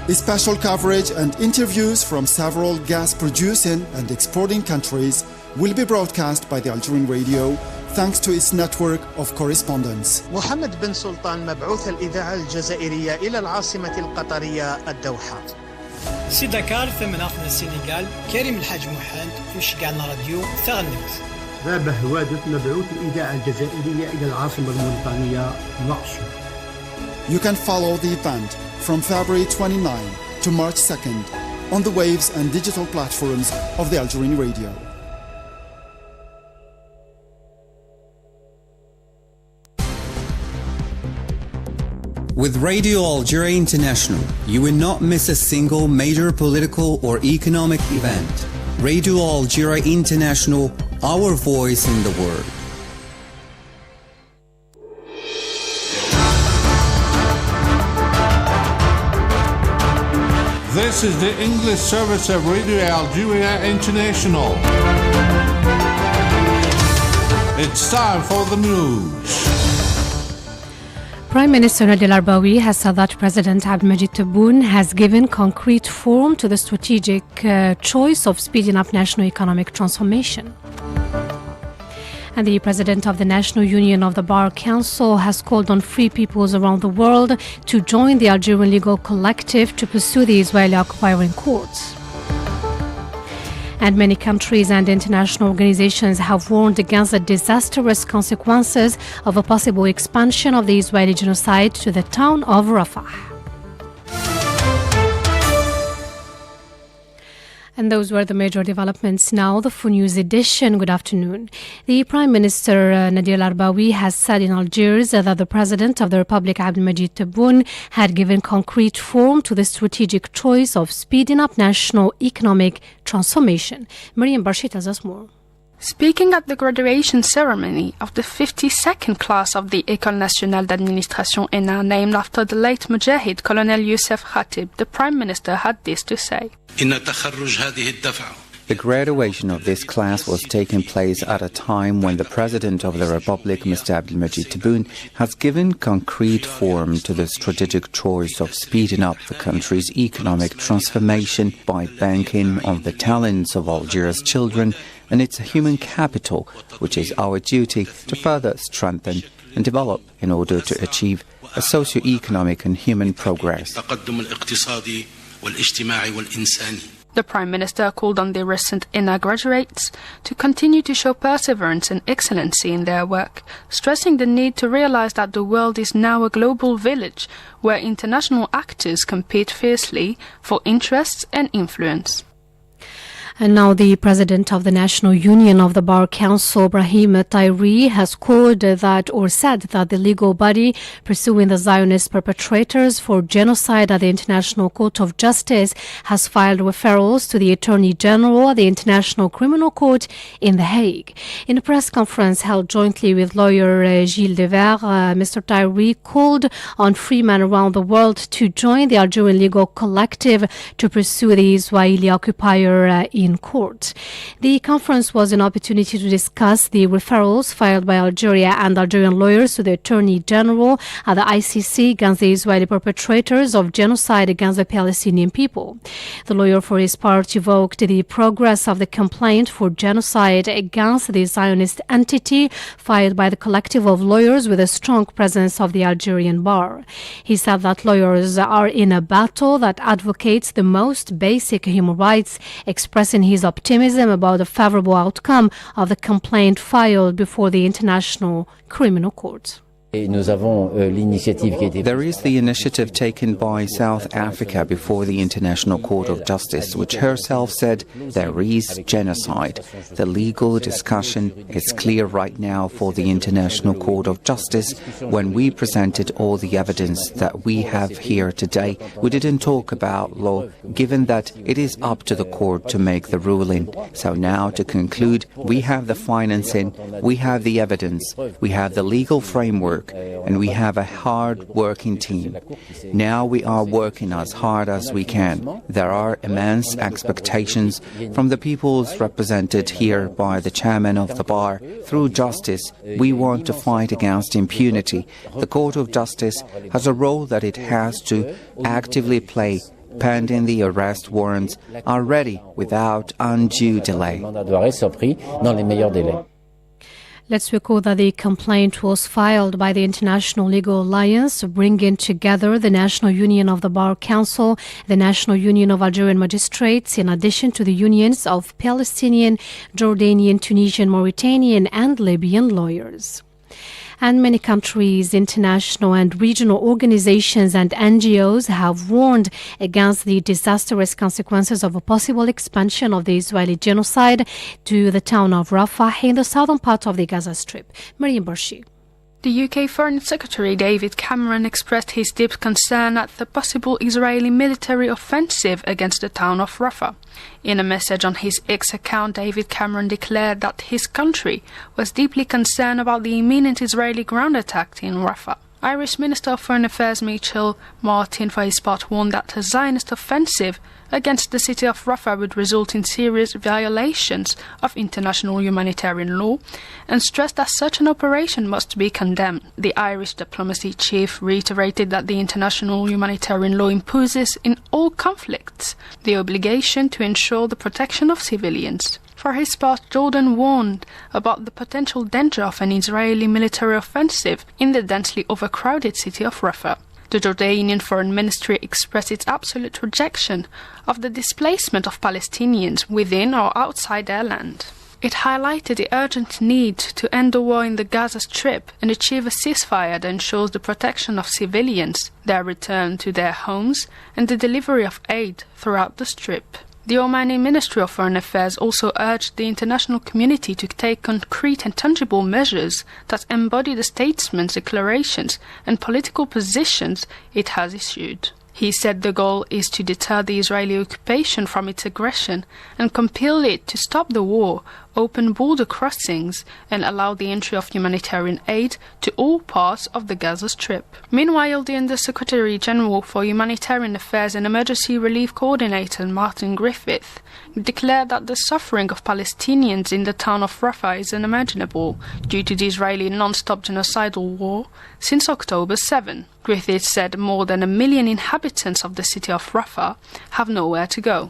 Special coverage and interviews from several gas-producing and exporting countries will be broadcast by the Algerian radio thanks to its network of correspondents. محمد بن سلطان مبعوث الإذاعة الجزائرية إلى العاصمة القطرية الدوحة. سي دكار ثم ناخذ السنغال كريم الحاج محمد في قعدنا راديو ثغنمت. بابا هوادة مبعوث الإذاعة الجزائرية إلى العاصمة الموريتانية نقشو. You can follow the event from February 29 to March 2nd on the waves and digital platforms of the Algerian radio. With Radio Algeria International, you will not miss a single major political or economic event. Radio Algeria International, our voice in the world. This is the English service of Radio Algeria International. It's time for the news. Prime Minister Nadia El-Arbaoui has said that President Abdelmadjid Tebboune has given concrete form to the strategic choice of speeding up national economic transformation. And the President of the National Union of the Bar Council has called on free peoples around the world to join the Algerian legal collective to pursue the Israeli occupier in courts. And many countries and international organizations have warned against the disastrous consequences of a possible expansion of the Israeli genocide to the town of Rafah. And those were the major developments. Now, the Full News edition. Good afternoon. The Prime Minister Nadia El-Arbaoui has said in Algiers that the President of the Republic, Abdelmadjid Tebboune, had given concrete form to the strategic choice of speeding up national economic transformation. Miriam Barshi tells us more. Speaking at the graduation ceremony of the 52nd class of the École Nationale d'Administration ENA, named after the late Mujahid Colonel Youssef Khatib, the Prime Minister had this to say. The graduation of this class was taking place at a time when the President of the Republic, Mr. Abdelmadjid Tebboune, has given concrete form to the strategic choice of speeding up the country's economic transformation by banking on the talents of Algeria's children and its human capital, which is our duty to further strengthen and develop in order to achieve a socio-economic and human progress. The Prime Minister called on the recent ENA graduates to continue to show perseverance and excellency in their work, stressing the need to realize that the world is now a global village where international actors compete fiercely for interests and influence. And now the President of the National Union of the Bar Council, Brahim Tairi, has called that or said that the legal body pursuing the Zionist perpetrators for genocide at the International Court of Justice has filed referrals to the Attorney General at the International Criminal Court in The Hague. In a press conference held jointly with lawyer Gilles Devers, Mr. Tairi called on free men around the world to join the Algerian legal collective to pursue the Israeli occupier in court. The conference was an opportunity to discuss the referrals filed by Algeria and Algerian lawyers to the Attorney General at the ICC against the Israeli perpetrators of genocide against the Palestinian people. The lawyer for his part evoked the progress of the complaint for genocide against the Zionist entity filed by the collective of lawyers with a strong presence of the Algerian bar. He said that lawyers are in a battle that advocates the most basic human rights, expressing his optimism about the favorable outcome of the complaint filed before the International Criminal Court. There is the initiative taken by South Africa before the International Court of Justice, which herself said there is genocide. The legal discussion is clear right now for the International Court of Justice. When we presented all the evidence that we have here today, we didn't talk about law, given that it is up to the court to make the ruling. So now, to conclude, we have the financing, we have the evidence, we have the legal framework, and we have a hard-working team. Now we are working as hard as we can. There are immense expectations from the peoples represented here by the chairman of the bar. Through justice, we want to fight against impunity. The Court of Justice has a role that it has to actively play, pending the arrest warrants, are ready without undue delay. Let's recall that the complaint was filed by the International Legal Alliance, bringing together the National Union of the Bar Council, the National Union of Algerian Magistrates, in addition to the unions of Palestinian, Jordanian, Tunisian, Mauritanian and Libyan lawyers. And many countries, international and regional organizations and NGOs have warned against the disastrous consequences of a possible expansion of the Israeli genocide to the town of Rafah in the southern part of the Gaza Strip. Miriam Barshi. The UK Foreign Secretary David Cameron expressed his deep concern at the possible Israeli military offensive against the town of Rafah. In a message on his X account, David Cameron declared that his country was deeply concerned about the imminent Israeli ground attack in Rafah. Irish Minister of Foreign Affairs Michel Martin, for his part, warned that a Zionist offensive against the city of Rafah would result in serious violations of international humanitarian law and stressed that such an operation must be condemned. The Irish diplomacy chief reiterated that the international humanitarian law imposes in all conflicts the obligation to ensure the protection of civilians. For his part, Jordan warned about the potential danger of an Israeli military offensive in the densely overcrowded city of Rafah. The Jordanian Foreign Ministry expressed its absolute rejection of the displacement of Palestinians within or outside their land. It highlighted the urgent need to end the war in the Gaza Strip and achieve a ceasefire that ensures the protection of civilians, their return to their homes, and the delivery of aid throughout the Strip. The Omani Ministry of Foreign Affairs also urged the international community to take concrete and tangible measures that embody the statements, declarations and political positions it has issued. He said the goal is to deter the Israeli occupation from its aggression and compel it to stop the war, open border crossings and allow the entry of humanitarian aid to all parts of the Gaza Strip. Meanwhile, the Under-Secretary General for Humanitarian Affairs and Emergency Relief Coordinator Martin Griffith declared that the suffering of Palestinians in the town of Rafah is unimaginable due to the Israeli non-stop genocidal war since October 7. Griffith said more than 1 million inhabitants of the city of Rafah have nowhere to go.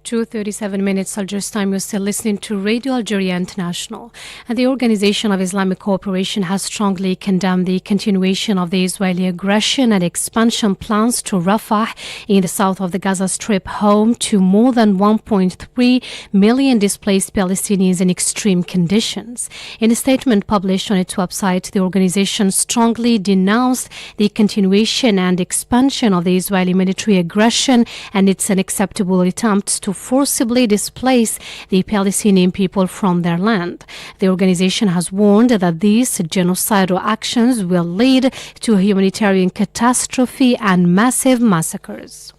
2:37 Algiers time. You're still listening to Radio Algeria International. And the Organization of Islamic Cooperation has strongly condemned the continuation of the Israeli aggression and expansion plans to Rafah in the south of the Gaza Strip, home to more than 1.3 million displaced Palestinians in extreme conditions. In a statement published on its website, the organization strongly denounced the continuation and expansion of the Israeli military aggression and its unacceptable attempts to forcibly displace the Palestinian people from their land. The organization has warned that these genocidal actions will lead to a humanitarian catastrophe and massive massacres.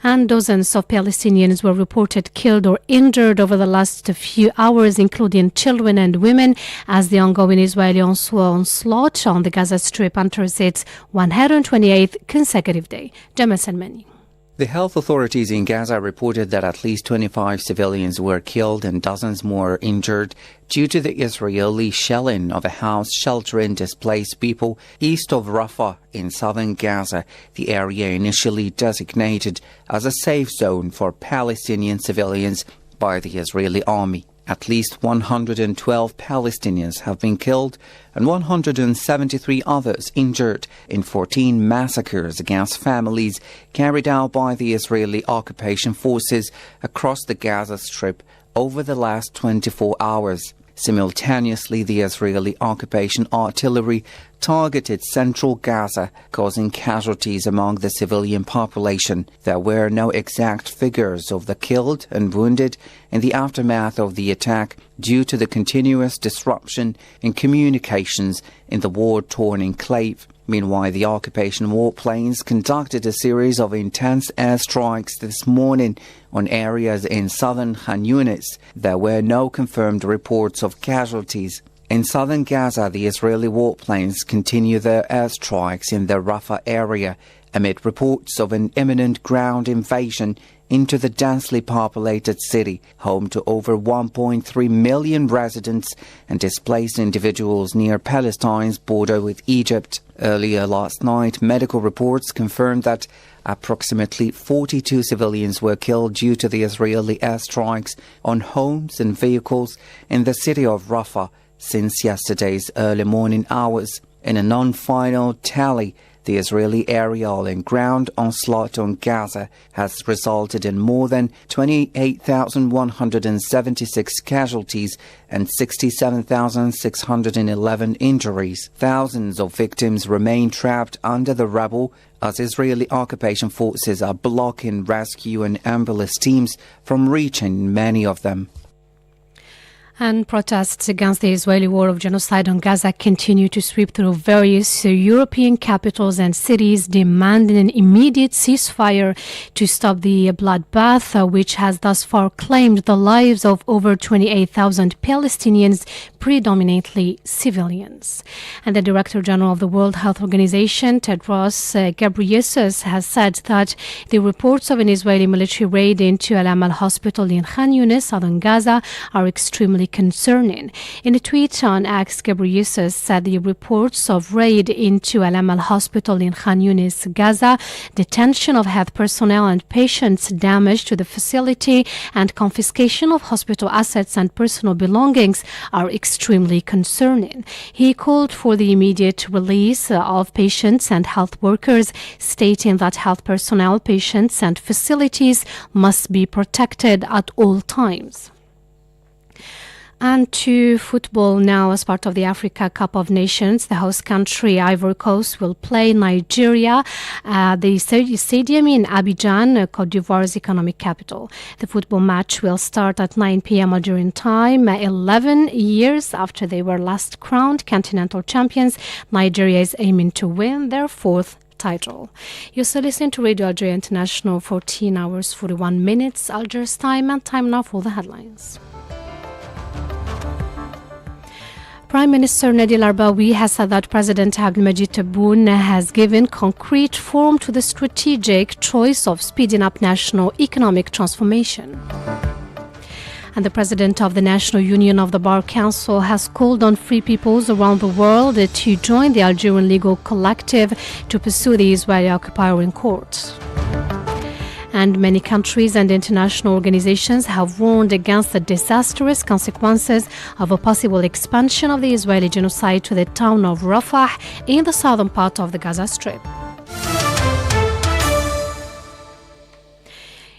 And dozens of Palestinians were reported killed or injured over the last few hours, including children and women, as the ongoing Israeli onslaught on the Gaza Strip enters its 128th consecutive day. Jamal Salmani. The health authorities in Gaza reported that at least 25 civilians were killed and dozens more injured due to the Israeli shelling of a house sheltering displaced people east of Rafah in southern Gaza, the area initially designated as a safe zone for Palestinian civilians by the Israeli army. At least 112 Palestinians have been killed and 173 others injured in 14 massacres against families carried out by the Israeli occupation forces across the Gaza Strip over the last 24 hours. Simultaneously, the Israeli occupation artillery targeted central Gaza, causing casualties among the civilian population. There were no exact figures of the killed and wounded in the aftermath of the attack due to the continuous disruption in communications in the war-torn enclave. Meanwhile, the occupation warplanes conducted a series of intense airstrikes this morning on areas in southern Khan Yunis. There were no confirmed reports of casualties. In southern Gaza, the Israeli warplanes continue their airstrikes in the Rafah area amid reports of an imminent ground invasion into the densely populated city, home to over 1.3 million residents and displaced individuals near Palestine's border with Egypt. Earlier last night, medical reports confirmed that approximately 42 civilians were killed due to the Israeli airstrikes on homes and vehicles in the city of Rafah since yesterday's early morning hours. In a non-final tally, the Israeli aerial and ground onslaught on Gaza has resulted in more than 28,176 casualties and 67,611 injuries. Thousands of victims remain trapped under the rubble as Israeli occupation forces are blocking rescue and ambulance teams from reaching many of them. And protests against the Israeli war of genocide on Gaza continue to sweep through various European capitals and cities, demanding an immediate ceasefire to stop the bloodbath, which has thus far claimed the lives of over 28,000 Palestinians, predominantly civilians. And the Director General of the World Health Organization, Tedros Ghebreyesus, has said that the reports of an Israeli military raid into Al Amal Hospital in Khan Yunis, southern Gaza, are extremely concerning. In a tweet on X, Ghebreyesus said the reports of raid into Al Amal Hospital in Khan Yunis, Gaza, detention of health personnel and patients, damage to the facility, and confiscation of hospital assets and personal belongings are extremely concerning. He called for the immediate release of patients and health workers, stating that health personnel, patients, and facilities must be protected at all times. And to football now. As part of the Africa Cup of Nations, the host country, Ivory Coast, will play Nigeria at the stadium in Abidjan, Côte d'Ivoire's economic capital. The football match will start at 9 p.m. Algerian time. 11 years after they were last crowned continental champions, Nigeria is aiming to win their fourth title. You're still listening to Radio Algeria International, 14 hours, 41 minutes, Algiers time, and time now for the headlines. Prime Minister Nadir Al-Arbawi has said that President Abdelmadjid Tebboune has given concrete form to the strategic choice of speeding up national economic transformation. And the President of the National Union of the Bar Council has called on free peoples around the world to join the Algerian Legal Collective to pursue the Israeli occupier in court. And many countries and international organizations have warned against the disastrous consequences of a possible expansion of the Israeli genocide to the town of Rafah in the southern part of the Gaza Strip.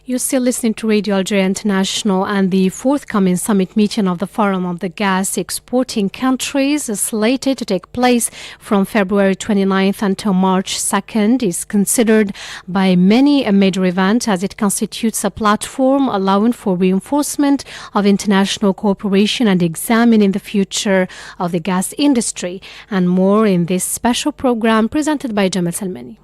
You're still listening to Radio Algeria International, and the forthcoming summit meeting of the Forum of the Gas Exporting Countries is slated to take place from February 29th until March 2nd is considered by many a major event as it constitutes a platform allowing for reinforcement of international cooperation and examining the future of the gas industry. And more in this special program presented by Jamal Salmani.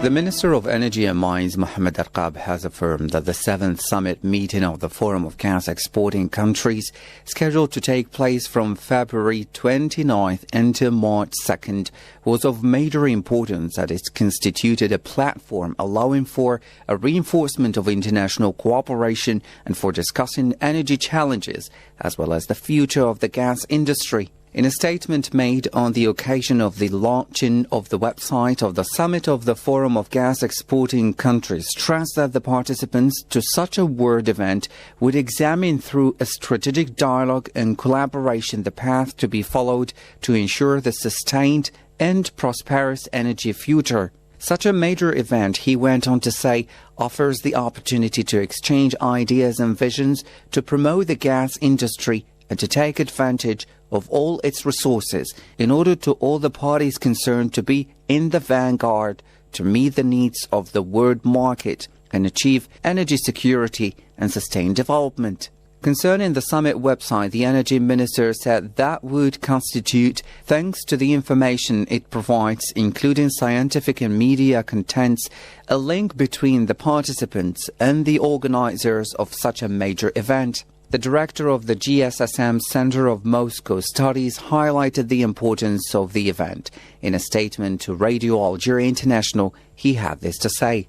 The Minister of Energy and Mines, Mohamed Arqab, has affirmed that the 7th summit meeting of the Forum of Gas Exporting Countries, scheduled to take place from February 29th until March 2nd, was of major importance as it constituted a platform allowing for a reinforcement of international cooperation and for discussing energy challenges as well as the future of the gas industry. In a statement made on the occasion of the launching of the website of the Summit of the Forum of Gas Exporting Countries, stressed that the participants to such a world event would examine through a strategic dialogue and collaboration the path to be followed to ensure the sustained and prosperous energy future. Such a major event, he went on to say, offers the opportunity to exchange ideas and visions to promote the gas industry and to take advantage of all its resources in order to all the parties concerned to be in the vanguard to meet the needs of the world market and achieve energy security and sustained development. Concerning the summit website, the Energy Minister said that would constitute, thanks to the information it provides, including scientific and media contents, a link between the participants and the organizers of such a major event. The director of the GSSM Center of Moscow Studies highlighted the importance of the event. In a statement to Radio Algeria International, he had this to say.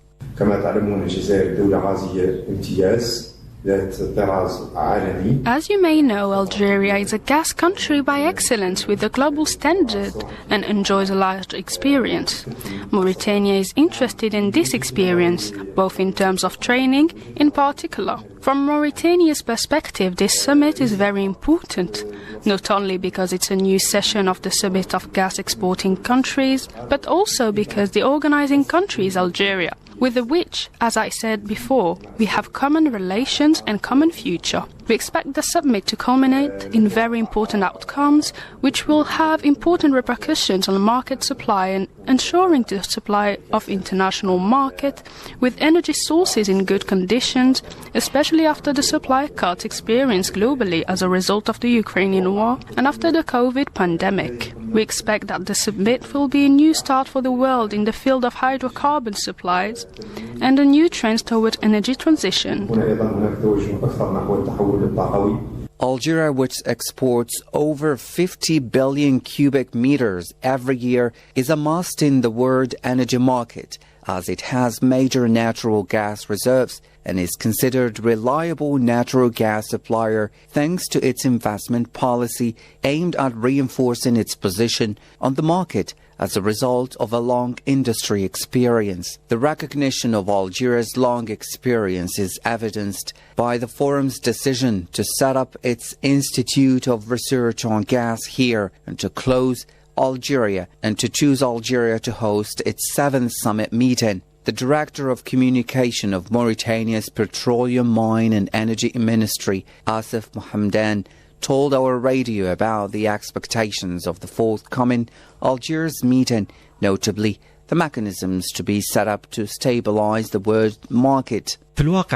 As you may know, Algeria is a gas country by excellence with a global standard and enjoys a large experience. Mauritania is interested in this experience, both in terms of training in particular. From Mauritania's perspective, this summit is very important, not only because it's a new session of the Summit of Gas Exporting Countries, but also because the organizing country is Algeria, with which, as I said before, we have common relations and common future. We expect the summit to culminate in very important outcomes, which will have important repercussions on market supply and ensuring the supply of international market with energy sources in good conditions, especially after the supply cuts experienced globally as a result of the Ukrainian war and after the COVID pandemic. We expect that the summit will be a new start for the world in the field of hydrocarbon supplies and a new trend towards energy transition. Algeria, which exports over 50 billion cubic meters every year, is a must in the world energy market, as it has major natural gas reserves and is considered a reliable natural gas supplier thanks to its investment policy aimed at reinforcing its position on the market as a result of a long industry experience. The recognition of Algeria's long experience is evidenced by the forum's decision to set up its Institute of Research on Gas here and to close Algeria and to choose Algeria to host its 7th summit meeting. The Director of Communication of Mauritania's Petroleum, Mine and Energy Ministry, Asif Mohamdan, told our radio about the expectations of the forthcoming Algiers meeting, notably the mechanisms to be set up to stabilize the world market. Actually,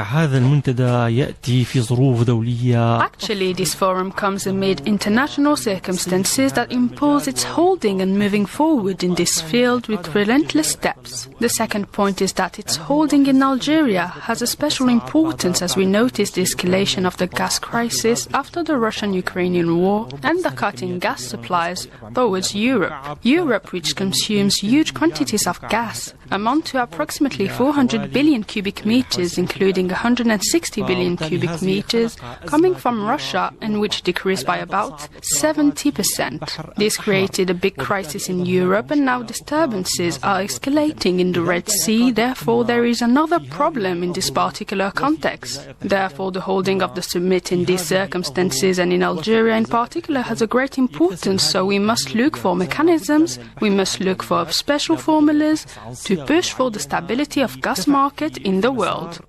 this forum comes amid international circumstances that impose its holding and moving forward in this field with relentless steps. The second point is that its holding in Algeria has a special importance as we notice the escalation of the gas crisis after the Russian-Ukrainian war and the cut in gas supplies towards Europe. Europe, which consumes huge quantities of gas, amount to approximately 400 billion cubic meters, including 160 billion cubic meters coming from Russia, and which decreased by about 70%. This created a big crisis in Europe, and now disturbances are escalating in the Red Sea. Therefore, there is another problem in this particular context. Therefore, the holding of the summit in these circumstances and in Algeria in particular has a great importance, so we must look for mechanisms, we must look for special formulas to push for the stability of gas market in the world.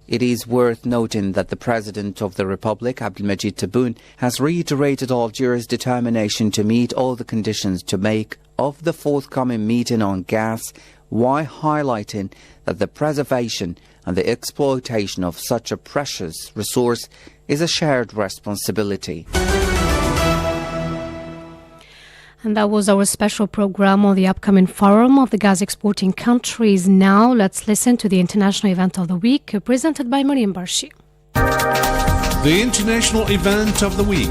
It is worth noting that the President of the Republic, Abdelmajid Tebboune, has reiterated Algeria's determination to meet all the conditions to make of the forthcoming meeting on gas, while highlighting that the preservation and the exploitation of such a precious resource is a shared responsibility. And that was our special program on the upcoming forum of the gas exporting countries. Now let's listen to the international event of the week presented by Mariam Barshi. The international event of the week.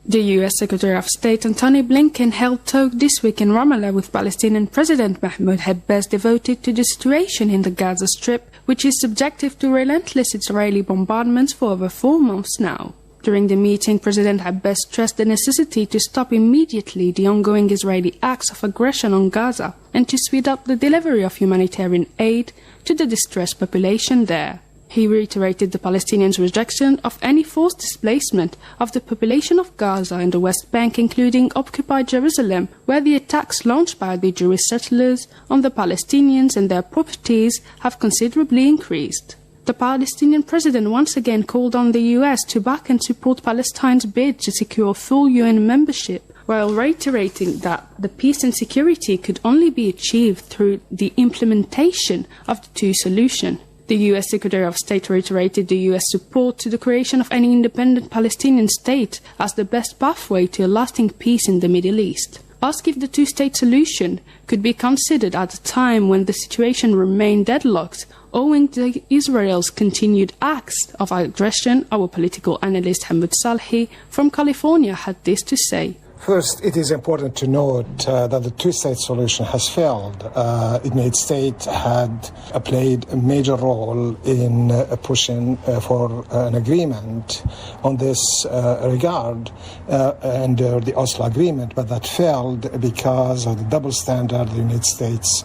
The U.S. Secretary of State Antony Blinken held talk this week in Ramallah with Palestinian President Mahmoud Abbas devoted to the situation in the Gaza Strip, which is subjected to relentless Israeli bombardments for over 4 months now. During the meeting, President Abbas stressed the necessity to stop immediately the ongoing Israeli acts of aggression on Gaza and to speed up the delivery of humanitarian aid to the distressed population there. He reiterated the Palestinians' rejection of any forced displacement of the population of Gaza and the West Bank, including occupied Jerusalem, where the attacks launched by the Jewish settlers on the Palestinians and their properties have considerably increased. The Palestinian president once again called on the U.S. to back and support Palestine's bid to secure full UN membership, while reiterating that the peace and security could only be achieved through the implementation of the two solutions. The U.S. Secretary of State reiterated the U.S. support to the creation of any independent Palestinian state as the best pathway to a lasting peace in the Middle East. asked if the two-state solution could be considered at a time when the situation remained deadlocked owing to Israel's continued acts of aggression. Our political analyst Hamid Salhi from California had this to say. First, it is important to note that the two-state solution has failed. The United States had played a major role in pushing for an agreement on this regard under the Oslo Agreement, but that failed because of the double standard the United States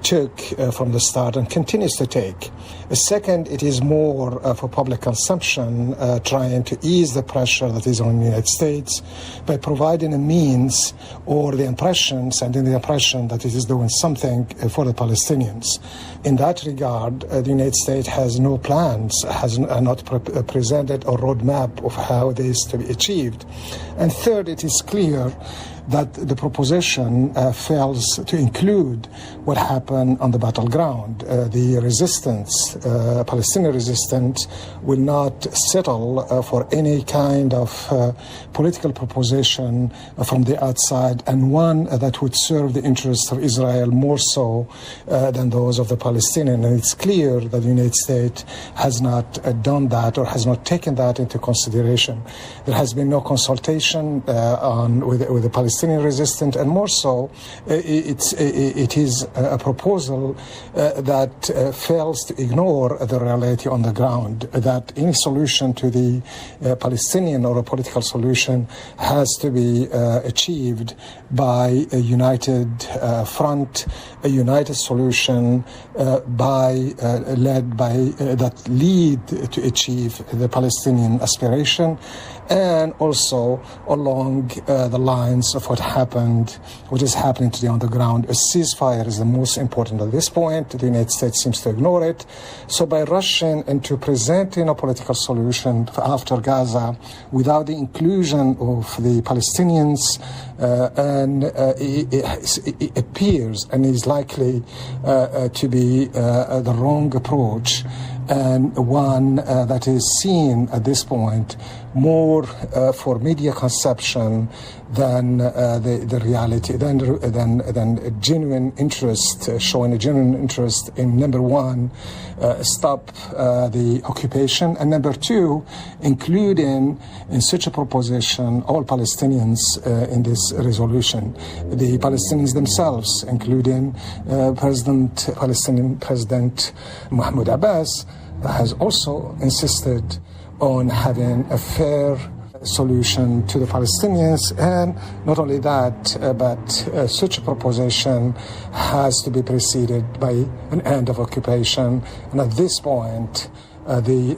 took from the start and continues to take. Second, it is more for public consumption, trying to ease the pressure that is on the United States by providing a means or the impression, sending the impression that it is doing something for the Palestinians. In that regard, the United States has no plans, has not presented a roadmap of how this is to be achieved. And third, it is clear that the proposition fails to include what happened on the battleground. The resistance, Palestinian resistance, will not settle for any kind of political proposition from the outside, and one that would serve the interests of Israel more so than those of the Palestinians. And it's clear that the United States has not done that or has not taken that into consideration. There has been no consultation with the Palestinian resistance, and more so, it is a proposal that fails to ignore the reality on the ground, that any solution to the Palestinian or a political solution has to be achieved by a united front, a united solution that lead to achieve the Palestinian aspiration, and also along the lines of what is happening today on the ground. A ceasefire is the most important at this point. The United States seems to ignore it. So by rushing into presenting a political solution after Gaza without the inclusion of the Palestinians, it appears and is likely to be the wrong approach, and one that is seen at this point more for media conception than the reality, than a genuine interest, showing a genuine interest in, number one, stop the occupation, and number two, including in such a proposition all Palestinians in this resolution. The Palestinians themselves, including Palestinian President Mahmoud Abbas, has also insisted on having a fair solution to the Palestinians, and not only that, but such a proposition has to be preceded by an end of occupation, and at this point, the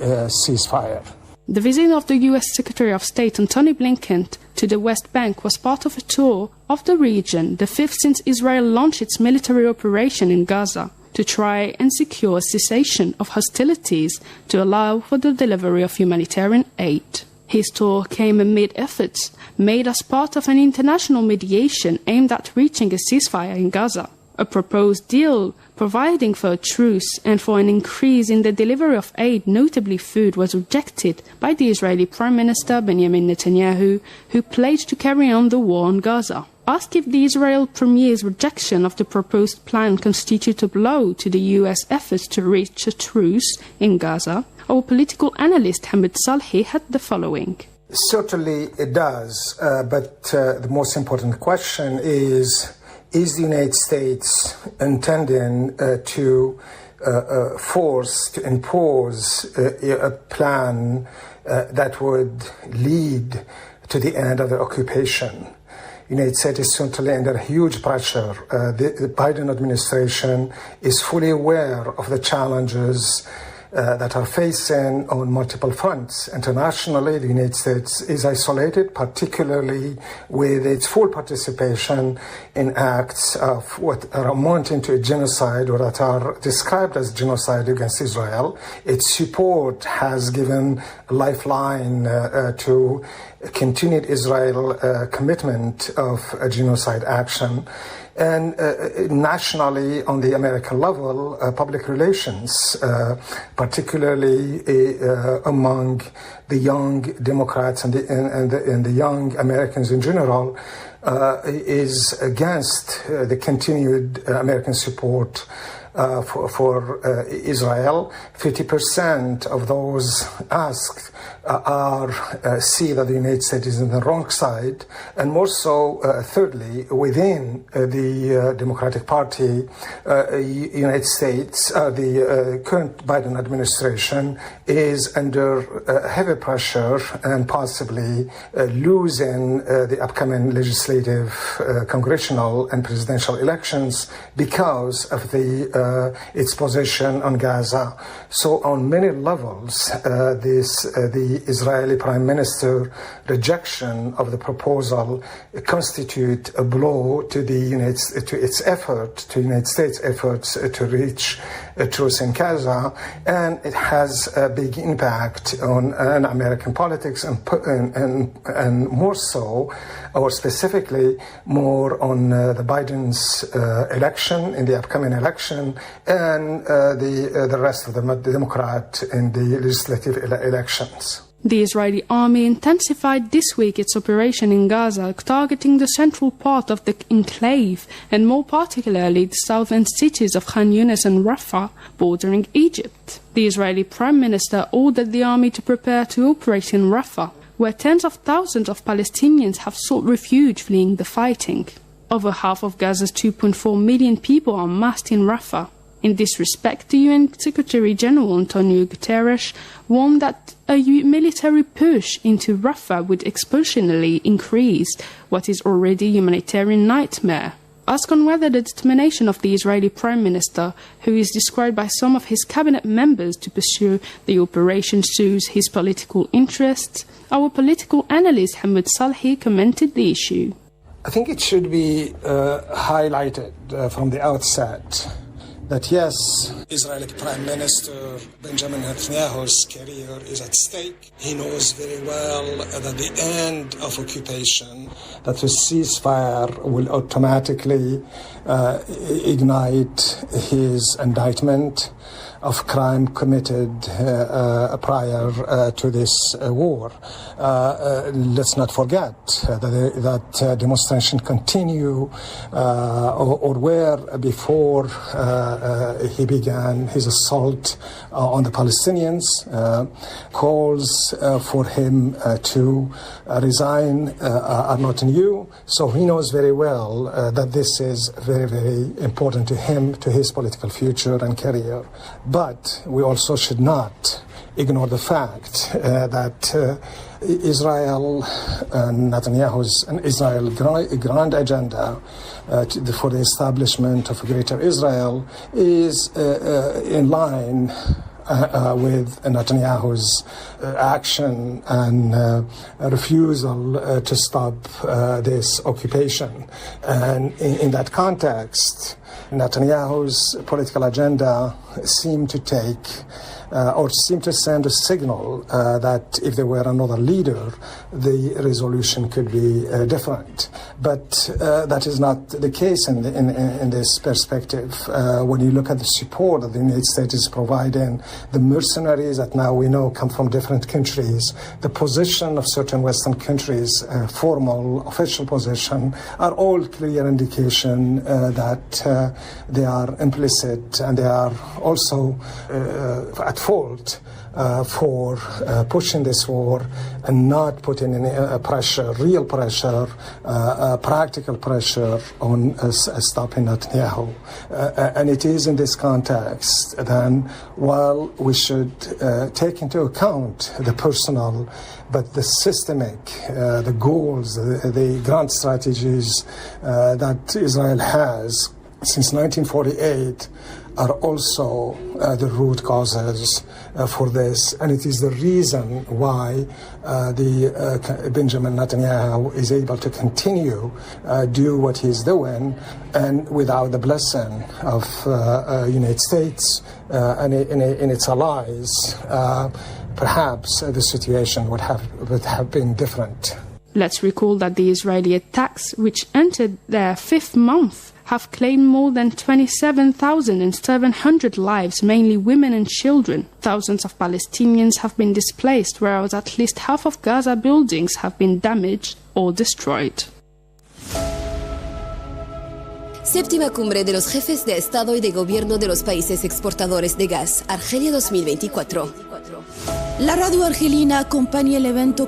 ceasefire. The visit of the U.S. Secretary of State Antony Blinken to the West Bank was part of a tour of the region, the fifth since Israel launched its military operation in Gaza, to try and secure a cessation of hostilities to allow for the delivery of humanitarian aid. His tour came amid efforts made as part of an international mediation aimed at reaching a ceasefire in Gaza. A proposed deal providing for a truce and for an increase in the delivery of aid, notably food, was rejected by the Israeli Prime Minister Benjamin Netanyahu, who pledged to carry on the war on Gaza. Asked if the Israel Premier's rejection of the proposed plan constitutes a blow to the U.S. efforts to reach a truce in Gaza, our political analyst Hamid Salhi had the following. Certainly it does, but the most important question is the United States intending to impose a plan that would lead to the end of the occupation? The United States is certainly under huge pressure. The Biden administration is fully aware of the challenges that are facing on multiple fronts. Internationally, the United States is isolated, particularly with its full participation in acts of what are amounting to a genocide or that are described as genocide against Israel. Its support has given a lifeline to continued Israel commitment of a genocide action. And nationally, on the American level, public relations, particularly among the young Democrats and the young Americans in general, is against the continued American support for Israel. 50% of those asked see that the United States is on the wrong side, and more so, thirdly, within the Democratic Party, United States, the current Biden administration is under heavy pressure and possibly losing the upcoming legislative, congressional, and presidential elections because of its position on Gaza. So, on many levels, the Israeli Prime Minister rejection of the proposal constitute a blow to the United States efforts to reach a truce in Gaza, and it has a big impact on American politics and more so, or specifically more on the Biden's election, in the upcoming election, and the rest of the Democrat in the legislative elections. The Israeli army intensified this week its operation in Gaza, targeting the central part of the enclave, and more particularly the southern cities of Khan Yunis and Rafah, bordering Egypt. The Israeli Prime Minister ordered the army to prepare to operate in Rafah, where tens of thousands of Palestinians have sought refuge fleeing the fighting. Over half of Gaza's 2.4 million people are massed in Rafah. In this respect, the UN Secretary General Antonio Guterres warned that a military push into Rafah would exponentially increase what is already a humanitarian nightmare. Asked on whether the determination of the Israeli Prime Minister, who is described by some of his cabinet members to pursue the operation, suits his political interests, our political analyst Hamid Salhi commented the issue. I think it should be highlighted from the outset that yes, Israeli Prime Minister Benjamin Netanyahu's career is at stake. He knows very well that the end of occupation, that the ceasefire will automatically ignite his indictment of crime committed prior to this war. Let's not forget that demonstrations continue or were before he began his assault on the Palestinians. Calls for him to resign are not new, so he knows very well that this is very, very important to him, to his political future and career. But we also should not ignore the fact that Israel and Netanyahu's and Israel's grand agenda for the establishment of a greater Israel is in line with Netanyahu's action and refusal to stop this occupation. And in that context, Netanyahu's political agenda seemed to send a signal that if there were another leader, the resolution could be different. But that is not the case in this perspective. When you look at the support that the United States is providing, the mercenaries that now we know come from different countries, the position of certain Western countries, formal, official position, are all clear indication that they are implicit and they are also at fault for pushing this war and not putting any pressure, real pressure, practical pressure on stopping Netanyahu. And it is in this context then, while we should take into account the personal, but the systemic, the goals, the grand strategies that Israel has since 1948 are also the root causes for this, and it is the reason why Benjamin Netanyahu is able to continue do what he's doing, and without the blessing of United States and its allies, perhaps the situation would have been different. Let's recall that the Israeli attacks, which entered their fifth month, have claimed more than 27,700 lives, mainly women and children. Thousands of Palestinians have been displaced, whereas at least half of Gaza buildings have been damaged or destroyed. Séptima cumbre de los jefes de Estado y de Gobierno de los países exportadores de gas, Argelia 2024. La radio argelina acompaña el evento